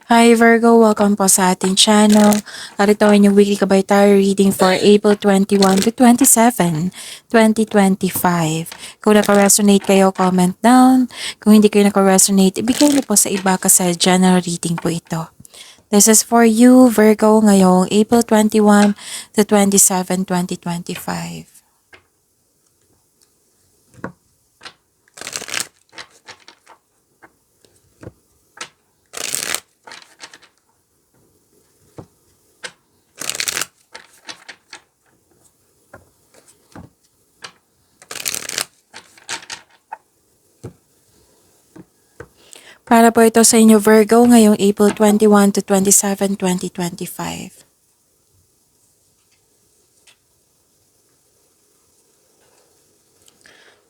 Hi Virgo, welcome po sa ating channel. Narito ang inyong weekly kabay tarot reading for April 21 to 27, 2025. Kung naka-resonate kayo, comment down. Kung hindi kayo naka-resonate, ibigay niyo po sa iba kasi general reading po ito. This is for you, Virgo, ngayong April 21 to 27, 2025. Para po ito sa inyo, Virgo, ngayong April 21 to 27, 2025.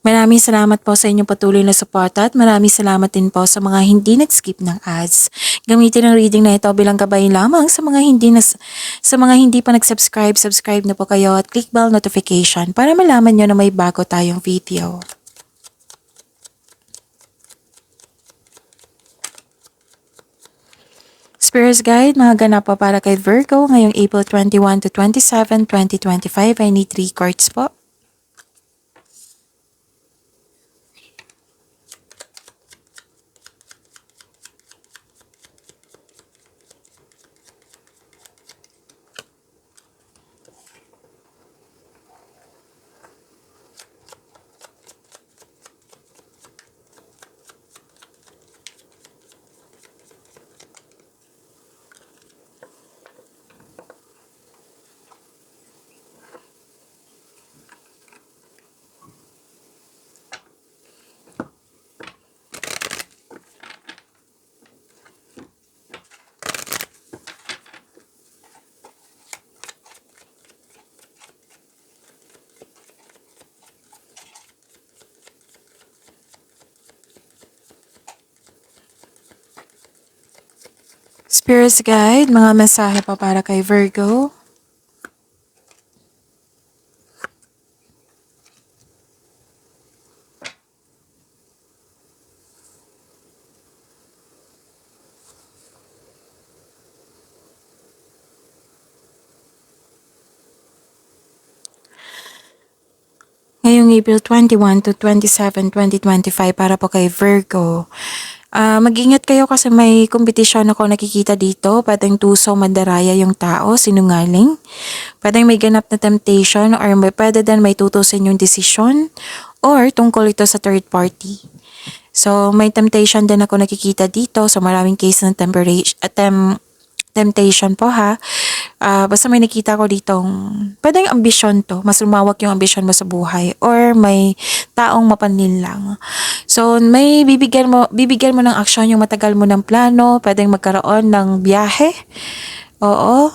Maraming salamat po sa inyong patuloy na suporta at maraming salamat din po sa mga hindi nag-skip ng ads. Gamitin ang reading na ito bilang gabay lamang sa mga hindi pa nag-subscribe, subscribe na po kayo at click bell notification para malaman nyo na may bago tayong video. Spirits Guide, mga ganap po para kay Virgo ngayong April 21 to 27, 2025. I need 3 cards po. Spirits Guide, mga mensahe pa para kay Virgo. Ngayong April 21 to 27, 2025 para po kay Virgo. Mag-ingat kayo kasi may kompetisyon ako nakikita dito. Pwedeng tuso, mandaraya yung tao, sinungaling. Pwedeng may ganap na temptation or pwede din may tutusin yung desisyon or tungkol ito sa third party. So, may temptation din ako nakikita dito. So, maraming case ng temptation po ha. Basta may nakita ko ditong pwedeng ambisyon to, mas lumawak yung ambisyon mo sa buhay or may taong mapanlin lang. So may bibigyan mo ng aksyon yung matagal mo ng plano, pwedeng magkaroon ng biyahe. Oo,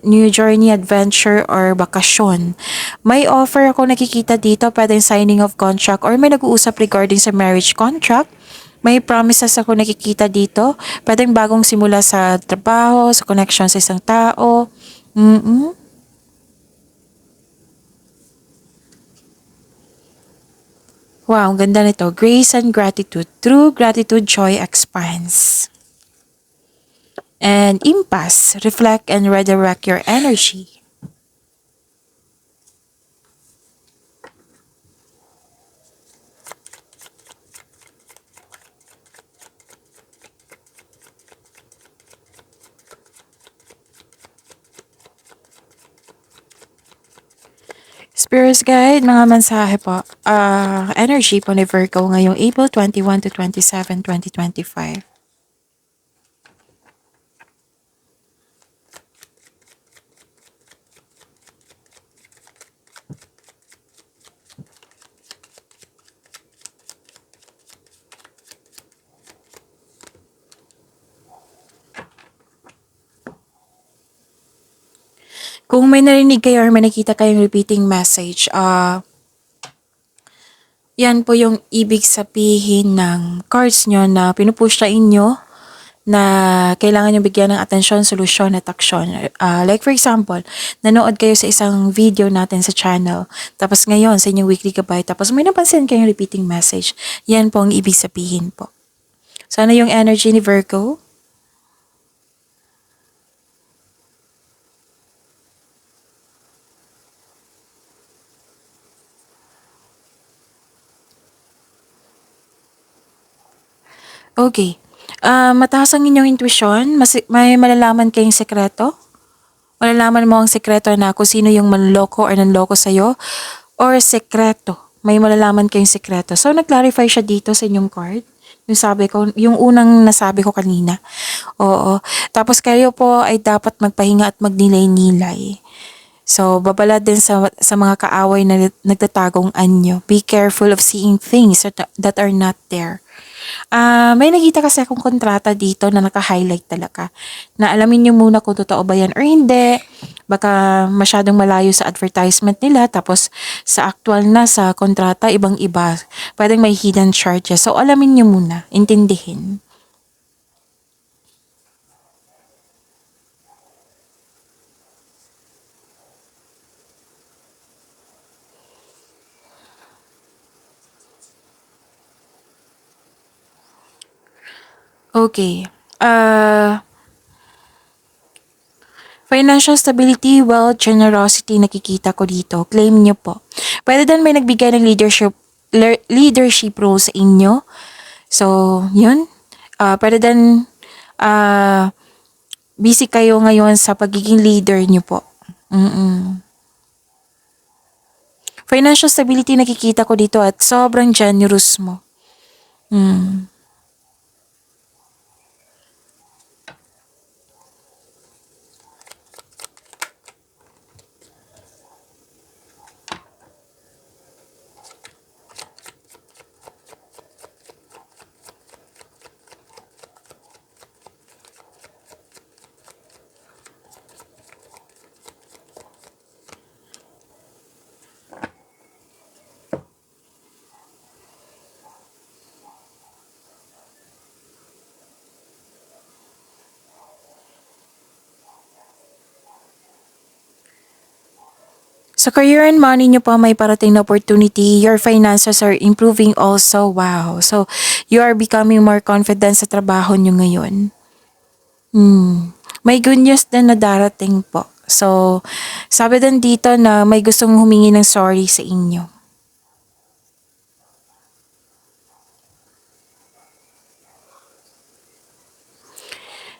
new journey, adventure, or bakasyon. May offer ako nakikita dito, pwedeng signing of contract or may nag-uusap regarding sa marriage contract. May promises ako nakikita dito. Pwedeng bagong simula sa trabaho, sa connection sa isang tao. Wow, ang ganda nito. Grace and gratitude. True gratitude, joy expands. And impasse. Reflect and redirect your energy. Spirits Guide, mga mensahe po. Energy po ni Virgo ngayong April 21 to 27, 2025. Kung may narinig kayo or may nakita kayong repeating message, yan po yung ibig sabihin ng cards nyo na pinupush sa inyo na kailangan nyo bigyan ng atensyon, solusyon at aksyon. Like for example, nanood kayo sa isang video natin sa channel, tapos ngayon sa inyong weekly gabay, tapos may napansin kayong repeating message. Yan po ang ibig sabihin po. Sana yung energy ni Virgo. Okay. Mataas ang inyong intuition, may malalaman kayong sekreto? Malalaman mo ang sekreto na kung sino yung manloko or nanloko sa'yo or sekreto. May malalaman kayong sekreto. So, nag-clarify siya dito sa inyong card. Yung sabi ko, yung unang nasabi ko kanina. Oo. Tapos kayo po ay dapat magpahinga at magnilay-nilay. So, babala din sa mga kaaway na nagtatagong anyo. Be careful of seeing things that are not there. May nakita kasi akong kontrata dito na naka-highlight talaga. Na alamin nyo muna kung totoo ba yan or hindi. Baka masyadong malayo sa advertisement nila. Tapos sa actual na sa kontrata, ibang-iba. Pwedeng may hidden charges. So alamin nyo muna. Intindihin. Okay. Financial stability, wealth, generosity, nakikita ko dito. Claim nyo po. Pwede din may nagbigay ng leadership role sa inyo. So, yun. Pwede din busy kayo ngayon sa pagiging leader nyo po. Mm-mm. Financial stability nakikita ko dito at sobrang generous mo. Mm. Sa career and money nyo pa may parating na opportunity. Your finances are improving also. Wow. So, you are becoming more confident sa trabaho nyo ngayon. May good news din na darating po. So, sabi din dito na may gustong humingi ng sorry sa inyo.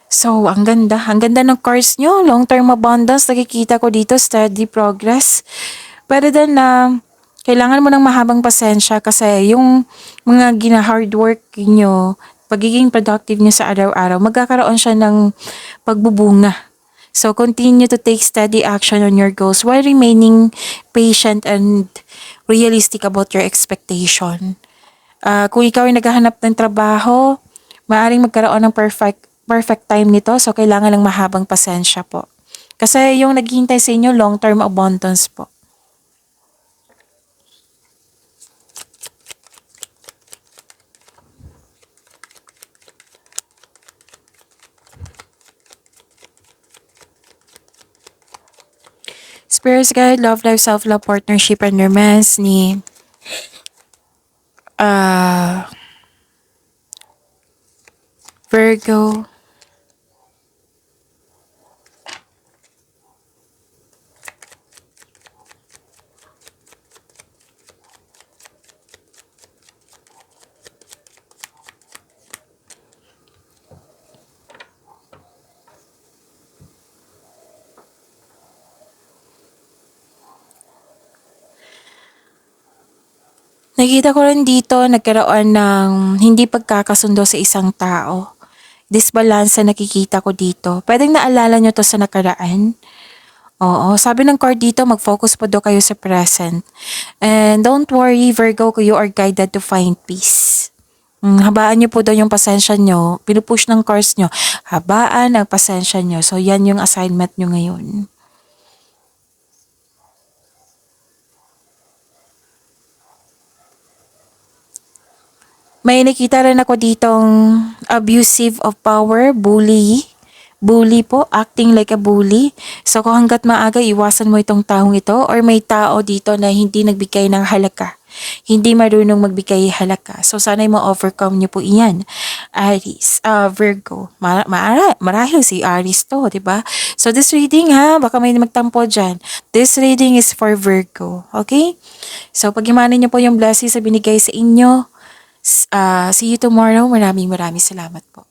So, ang ganda. Ang ganda ng cards nyo. Long-term abundance. Nakikita ko dito, steady progress. Pero din na kailangan mo ng mahabang pasensya kasi yung mga gina-hard work nyo, pagiging productive nyo sa araw-araw, magkakaroon siya ng pagbubunga. So, continue to take steady action on your goals while remaining patient and realistic about your expectation. Kung ikaw ay naghahanap ng trabaho, maaaring magkaroon ng perfect time nito. So, kailangan ng mahabang pasensya po. Kasi yung naghihintay sa inyo, long-term abundance po. Spirits Guide, Love Life, Self-Love, Partnership, and Romance ni Virgo. Nakita ko rin dito nagkaroon ng hindi pagkakasundo sa isang tao. Disbalance na nakikita ko dito. Pwedeng naalala nyo to sa nakaraan. Oo, sabi ng card dito, mag-focus po daw kayo sa present. And don't worry, Virgo, you are guided to find peace. Habaan nyo po daw yung pasensya nyo. Pinupush ng cards nyo. Habaan ang pasensya nyo. So, yan yung assignment nyo ngayon. May nakita rin ako ditong abusive of power, bully. Bully po, acting like a bully. So kung hanggat maaga, iwasan mo itong taong ito or may tao dito na hindi nagbigay ng halaga. Hindi marunong magbigay halaga. So sana'y ma-overcome niyo po iyan. Aries, Virgo. Marahil si Aries to, di ba? So this reading ha, baka may magtampo dyan. This reading is for Virgo. Okay? So pag-imanin niyo po yung blessings na binigay sa inyo, See you tomorrow. Maraming maraming salamat po.